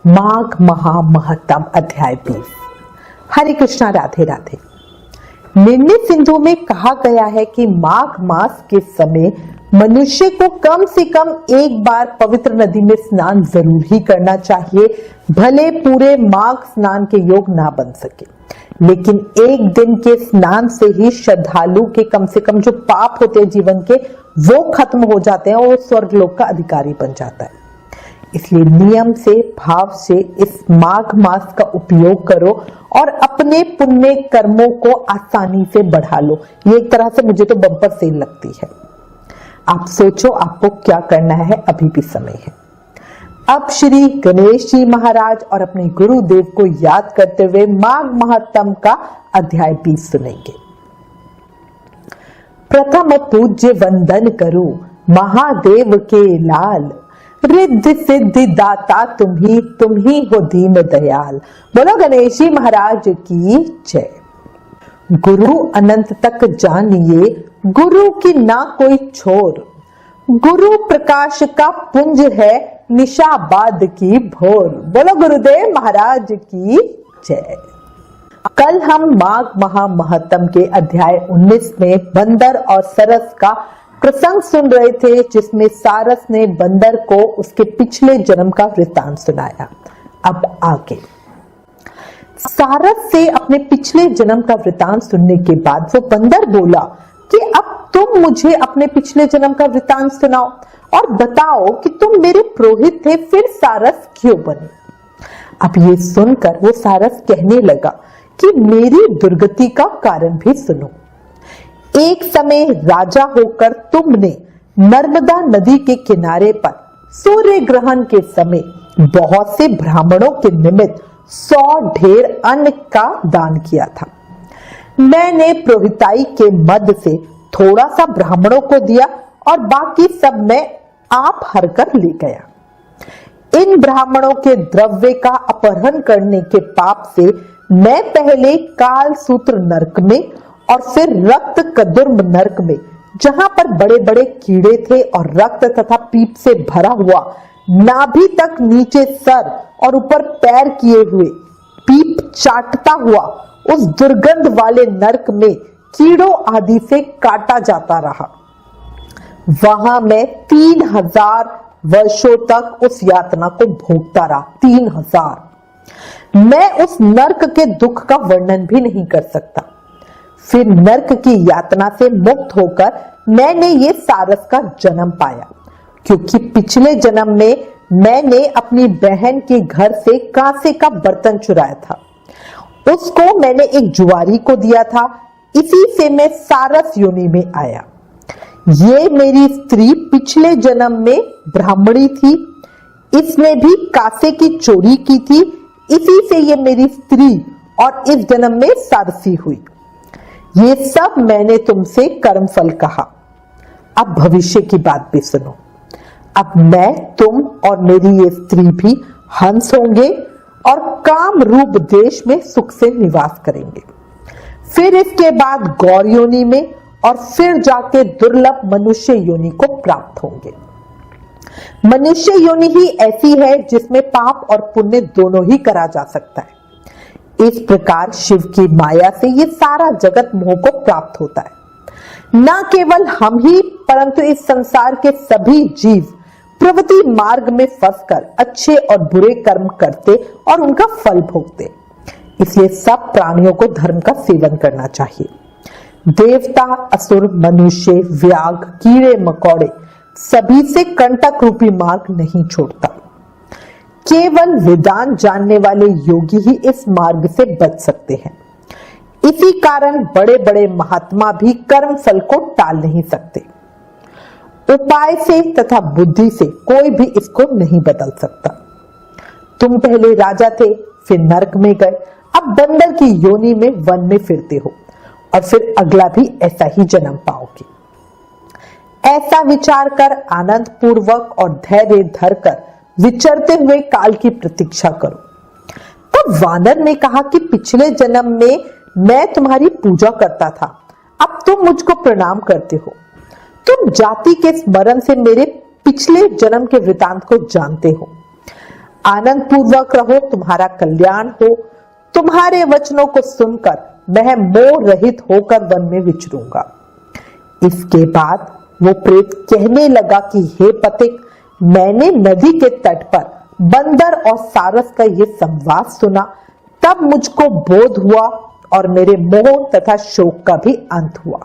माघ महामहत्तम अध्याय 20। हरे कृष्णा, राधे राधे। निर्णय सिंधु में कहा गया है कि माघ मास के समय मनुष्य को कम से कम एक बार पवित्र नदी में स्नान जरूर ही करना चाहिए, भले पूरे माघ स्नान के योग ना बन सके, लेकिन एक दिन के स्नान से ही श्रद्धालु के कम से कम जो पाप होते हैं जीवन के, वो खत्म हो जाते हैं और स्वर्ग लोक का अधिकारी बन जाता है। इसलिए नियम से, भाव से इस माघ मास का उपयोग करो और अपने पुण्य कर्मों को आसानी से बढ़ा लो। ये एक तरह से मुझे तो बम्पर सेल लगती है। आप सोचो आपको क्या करना है, अभी भी समय है। अब श्री गणेश जी महाराज और अपने गुरुदेव को याद करते हुए माघ महात्म का अध्याय 20 सुनेंगे। प्रथम पूज्य वंदन करो महादेव के लाल, रिद्धि सिद्धि दाता तुम ही हो दीन दयाल। बोलो गणेश जी महाराज की जय। गुरु अनंत तक जानिए, गुरु की ना कोई छोर, गुरु प्रकाश का पुंज है निशाबाद की भोर। बोलो गुरुदेव महाराज की जय। कल हम माघ महामहत्तम के अध्याय 19 में बंदर और सरस का प्रसंग सुन रहे थे, जिसमें सारस ने बंदर को उसके पिछले जन्म का वृत्तांत सुनाया। अब आगे सारस से अपने पिछले जन्म का वृत्तांत सुनने के बाद वो बंदर बोला कि अब तुम मुझे अपने पिछले जन्म का वृत्तांत सुनाओ और बताओ कि तुम मेरे पुरोहित थे, फिर सारस क्यों बने। अब ये सुनकर वो सारस कहने लगा कि मेरी दुर्गति का कारण भी सुनो। एक समय राजा होकर तुमने नर्मदा नदी के किनारे पर सूर्य ग्रहण के समय बहुत से ब्राह्मणों के निमित्त 100 ढेर अन्न का दान किया था। मैंने पुरोहिताई के मद से थोड़ा सा ब्राह्मणों को दिया और बाकी सब मैं आप हर कर ले गया। इन ब्राह्मणों के द्रव्य का अपहरण करने के पाप से मैं पहले काल सूत्र नरक में और फिर रक्त कदुर्म नरक में, जहां पर बड़े बड़े कीड़े थे और रक्त तथा पीप से भरा हुआ, नाभि तक नीचे सर और ऊपर पैर किए हुए, पीप चाटता हुआ उस दुर्गंध वाले नरक में कीड़ों आदि से काटा जाता रहा। वहां मैं 3000 वर्षों तक उस यातना को भोगता रहा। 3000। मैं उस नरक के दुख का वर्णन भी नहीं कर सकता। फिर नरक की यातना से मुक्त होकर मैंने ये सारस का जन्म पाया, क्योंकि पिछले जन्म में मैंने अपनी बहन के घर से कांसे का बर्तन चुराया था। उसको मैंने एक जुआरी को दिया था, इसी से मैं सारस योनि में आया। ये मेरी स्त्री पिछले जन्म में ब्राह्मणी थी, इसने भी कांसे की चोरी की थी, इसी से ये मेरी स्त्री और इस जन्म में सारसी हुई। ये सब मैंने तुमसे कर्मफल कहा। अब भविष्य की बात भी सुनो। अब मैं, तुम और मेरी ये स्त्री भी हंस होंगे और काम रूप देश में सुख से निवास करेंगे। फिर इसके बाद गौर योनि में और फिर जाके दुर्लभ मनुष्य योनि को प्राप्त होंगे। मनुष्य योनि ही ऐसी है जिसमें पाप और पुण्य दोनों ही करा जा सकता है। इस प्रकार शिव की माया से ये सारा जगत मोह को प्राप्त होता है। न केवल हम ही, परंतु इस संसार के सभी जीव प्रवृत्ति मार्ग में फंसकर अच्छे और बुरे कर्म करते और उनका फल भोगते। इसलिए सब प्राणियों को धर्म का सेवन करना चाहिए। देवता, असुर, मनुष्य, व्याघ, कीड़े मकोड़े सभी से कंटक रूपी मार्ग नहीं छोड़ता। केवल वेदांत जानने वाले योगी ही इस मार्ग से बच सकते हैं। इसी कारण बड़े बड़े महात्मा भी कर्म फल को टाल नहीं सकते। उपाय से तथा बुद्धि से कोई भी इसको नहीं बदल सकता। तुम पहले राजा थे, फिर नरक में गए, अब बंदर की योनि में वन में फिरते हो और फिर अगला भी ऐसा ही जन्म पाओगे। ऐसा विचार कर आनंद पूर्वक और धैर्य धरकर विचरते हुए काल की प्रतीक्षा करो। तब वानर ने कहा कि पिछले जन्म में मैं तुम्हारी पूजा करता था, अब तुम मुझको प्रणाम करते हो। तुम जाति के स्मरण से मेरे पिछले जन्म के वृतांत को जानते हो। आनंद पूर्वक रहो, तुम्हारा कल्याण हो। तुम्हारे वचनों को सुनकर मैं मोह रहित होकर वन में विचरूंगा। इसके बाद वो प्रेत कहने लगा कि हे पथिक, मैंने नदी के तट पर बंदर और सारस का ये संवाद सुना, तब मुझको बोध हुआ और मेरे मोह तथा शोक का भी अंत हुआ।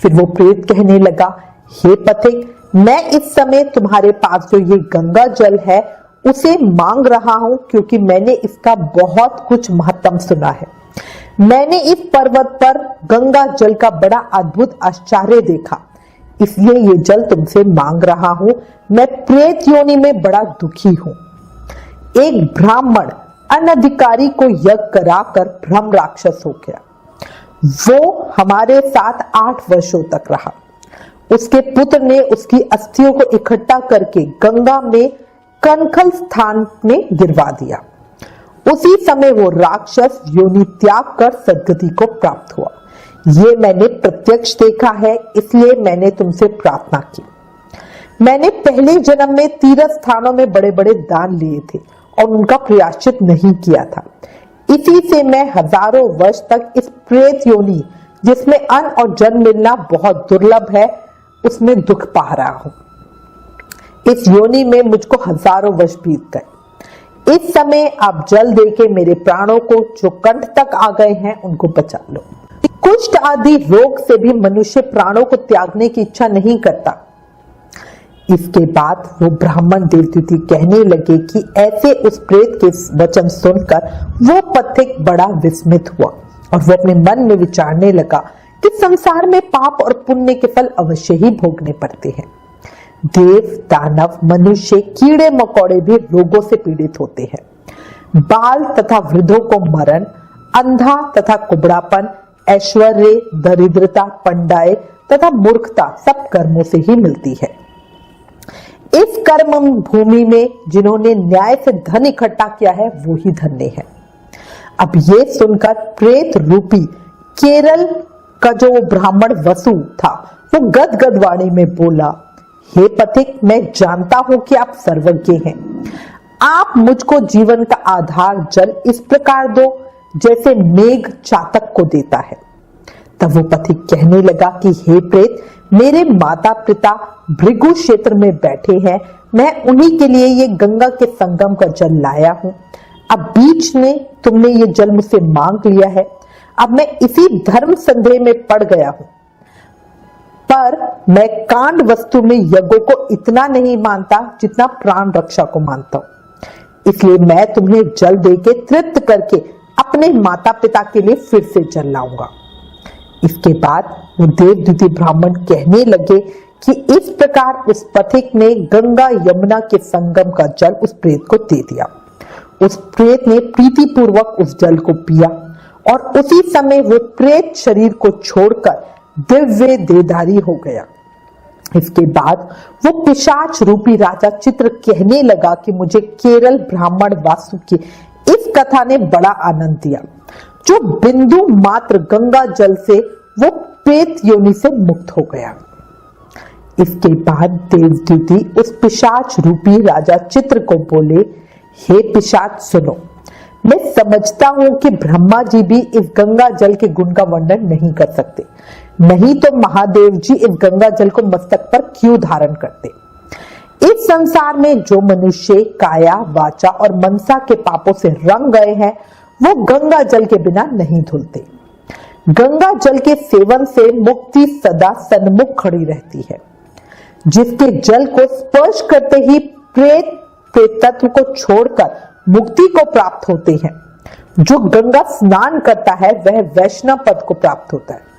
फिर वो प्रेत कहने लगा, हे पथिक, मैं इस समय तुम्हारे पास जो ये गंगा जल है उसे मांग रहा हूं, क्योंकि मैंने इसका बहुत कुछ महत्तम सुना है। मैंने इस पर्वत पर गंगा जल का बड़ा अद्भुत आश्चर्य देखा, इसलिए ये जल तुमसे मांग रहा हूं। मैं प्रेत योनि में बड़ा दुखी हूं। एक ब्राह्मण अनधिकारी को यज्ञ कराकर ब्रह्म राक्षस हो गया। वो हमारे साथ 8 वर्षों तक रहा। उसके पुत्र ने उसकी अस्थियों को इकट्ठा करके गंगा में कनखल स्थान में गिरवा दिया। उसी समय वो राक्षस योनि त्याग कर सद्गति को प्राप्त हुआ। ये मैंने प्रत्यक्ष देखा है, इसलिए मैंने तुमसे प्रार्थना की। मैंने पहले जन्म में तीर्थ स्थानों में बड़े बड़े दान लिए थे और उनका प्रायश्चित नहीं किया था। इसी से मैं हजारों वर्ष तक इस प्रेत योनि, जिसमें अन्न और जल मिलना बहुत दुर्लभ है, उसमें दुख पा रहा हूं। इस योनि में मुझको हजारों वर्ष बीत गए। इस समय आप जल देके मेरे प्राणों को जो कंठ तक आ गए हैं उनको बचा लो। कुष्ठ आदि रोग से भी मनुष्य प्राणों को त्यागने की इच्छा नहीं करता। इसके बाद वो ब्राह्मण देवदूती कहने लगे कि ऐसे उस प्रेत के वचन सुनकर वो पथिक बड़ा विस्मित हुआ और वो अपने मन में विचारने लगा कि संसार में पाप और पुण्य के फल अवश्य ही भोगने पड़ते हैं। देव, दानव, मनुष्य, कीड़े मकोड़े भी रोगों से पीड़ित होते हैं। बाल तथा वृद्धों को मरण, अंधा तथा कुबड़ापन, ऐश्वर्य, दरिद्रता, पंडाए तथा मूर्खता सब कर्मों से ही मिलती है। इस कर्म भूमि में जिन्होंने न्याय से धन इकट्ठा किया है वो ही धन्य है। अब ये सुनकर प्रेत रूपी केरल का जो ब्राह्मण वसु था वो गदगद वाणी में बोला, हे पथिक, मैं जानता हूं कि आप सर्वज्ञ हैं। आप मुझको जीवन का आधार जल इस प्रकार दो जैसे मेघ चातक को देता है। तब वो पथिक कहने लगा कि हे प्रेत, मेरे माता पिता भृगु क्षेत्र में बैठे हैं, मैं उन्हीं के लिए ये गंगा के संगम का जल लाया हूं। अब बीच में तुमने ये जल मुझसे मांग लिया है। अब मैं इसी धर्म संदेह में पड़ गया हूं, पर मैं कांड वस्तु में यज्ञों को इतना नहीं मानता जितना प्राण रक्षा को मानता हूं। इसलिए मैं तुम्हें जल देके तृप्त करके अपने माता पिता के लिए फिर से जल लाऊंगा। इसके बाद वो देवदूती ब्राह्मण कहने लगे कि इस प्रकार उस पथिक ने गंगा यमुना के संगम का जल उस प्रेत को दे दिया। उस प्रेत ने प्रीति पूर्वक उस जल को पिया और उसी समय वो प्रेत शरीर को छोड़कर दिव्य देहधारी हो गया। इसके बाद वो पिशाच रूपी राजा चित्र कहने लगा कि मुझे केरल ब्राह्मण वासु की इस कथा ने बड़ा आनंद दिया। जो बिंदु मात्र गंगा जल से वो प्रेत योनि से मुक्त हो गया। इसके बाद देवदूती उस पिशाच रूपी राजा चित्र को बोले, हे पिशाच सुनो, मैं समझता हूं कि ब्रह्मा जी भी इस गंगा जल के गुण का वर्णन नहीं कर सकते, नहीं तो महादेव जी इस गंगा जल को मस्तक पर क्यों धारण करते। इस संसार में जो मनुष्य काया, वाचा और मनसा के पापों से रंग गए हैं वो गंगा जल के बिना नहीं धुलते। गंगा जल के सेवन से मुक्ति सदा सन्मुख खड़ी रहती है। जिसके जल को स्पर्श करते ही प्रेत प्रेतत्व को छोड़कर मुक्ति को प्राप्त होते हैं। जो गंगा स्नान करता है वह वैष्णव पद को प्राप्त होता है।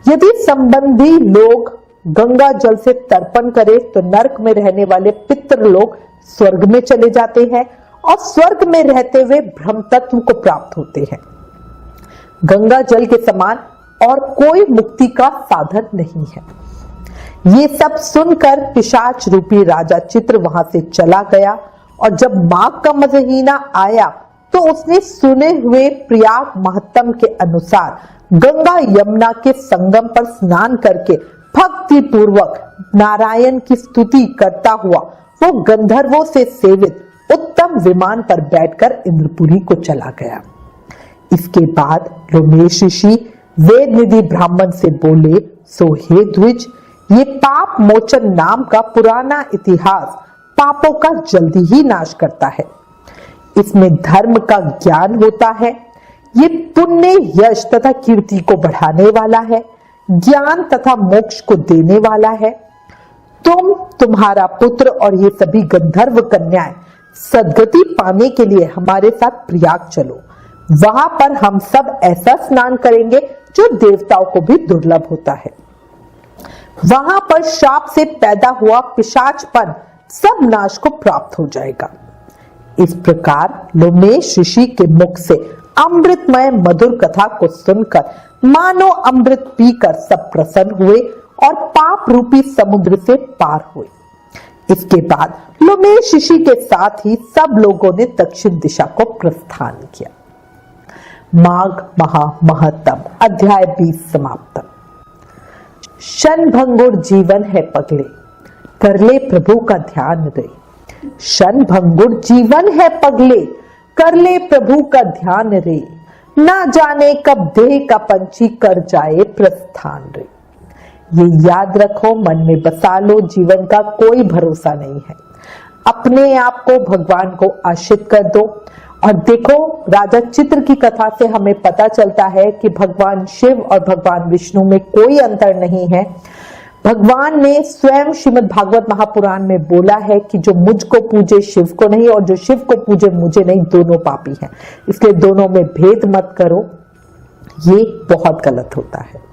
यदि संबंधी लोग गंगा जल से तर्पण करे तो नरक में रहने वाले पितृ लोग स्वर्ग में चले जाते हैं और स्वर्ग में रहते हुए ब्रह्म तत्व को प्राप्त होते हैं। गंगा जल के समान और कोई मुक्ति का साधन नहीं है। ये सब सुनकर पिशाच रूपी राजा चित्र वहां से चला गया और जब माघ का महीना आया तो उसने सुने हुए प्रयाग महत्तम के अनुसार गंगा यमुना के संगम पर स्नान करके भक्ति पूर्वक नारायण की स्तुति करता हुआ वो गंधर्वों से सेवित उत्तम विमान पर बैठकर इंद्रपुरी को चला गया। इसके बाद लोमेश ऋषि वेद निधि ब्राह्मण से बोले, सो हे द्विज, ये पाप मोचन नाम का पुराना इतिहास पापों का जल्दी ही नाश करता है। इसमें धर्म का ज्ञान होता है। ये पुण्य, यश तथा कीर्ति को बढ़ाने वाला है, ज्ञान तथा मोक्ष को देने वाला है। तुम्हारा पुत्र और ये सभी गंधर्व कन्याएं सद्गति पाने के लिए हमारे साथ प्रयाग चलो। वहां पर हम सब ऐसा स्नान करेंगे जो देवताओं को भी दुर्लभ होता है। वहां पर शाप से पैदा हुआ पिशाचपन सब नाश को प्राप्त हो जाएगा। इस प्रकार लोमेश ऋषि के मुख से अमृतमय मधुर कथा को सुनकर मानो अमृत पीकर सब प्रसन्न हुए और पाप रूपी समुद्र से पार हुए। इसके बाद लोमेश ऋषि के साथ ही सब लोगों ने दक्षिण दिशा को प्रस्थान किया। माघ महा महत्तम अध्याय 20 समाप्त। क्षणभंगुर जीवन है पगले, कर ले प्रभु का ध्यान रे। क्षणभंगुर जीवन है पगले, कर ले प्रभु का ध्यान रे। ना जाने कब देह का पंछी कर जाए प्रस्थान रे। ये याद रखो, मन में बसा लो, जीवन का कोई भरोसा नहीं है। अपने आप को भगवान को आश्रित कर दो। और देखो, राजा चित्र की कथा से हमें पता चलता है कि भगवान शिव और भगवान विष्णु में कोई अंतर नहीं है। भगवान ने स्वयं श्रीमद् भागवत महापुराण में बोला है कि जो मुझको पूजे शिव को नहीं और जो शिव को पूजे मुझे नहीं, दोनों पापी हैं। इसलिए दोनों में भेद मत करो, ये बहुत गलत होता है।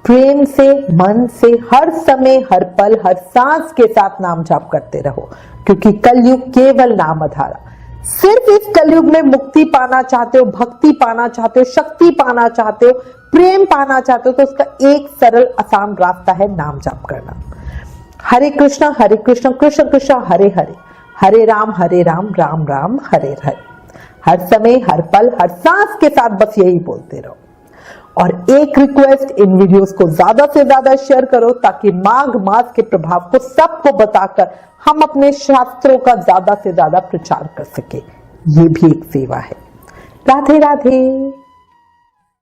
प्रेम से, मन से, हर समय, हर पल, हर सांस के साथ नाम जाप करते रहो, क्योंकि कलयुग केवल नाम आधारा। सिर्फ इस कलयुग में मुक्ति पाना चाहते हो, भक्ति पाना चाहते हो, शक्ति पाना चाहते हो, प्रेम पाना चाहते हो, तो उसका एक सरल आसान रास्ता है नाम जाप करना। हरे कृष्ण कृष्ण कृष्ण हरे हरे, हरे राम राम राम हरे हरे। हर समय, हर पल, हर सांस के साथ बस यही बोलते रहो। और एक रिक्वेस्ट, इन वीडियोस को ज्यादा से ज्यादा शेयर करो ताकि माघ मास के प्रभाव को सबको बताकर हम अपने शास्त्रों का ज्यादा से ज्यादा प्रचार कर सके। ये भी एक सेवा है। राधे राधे।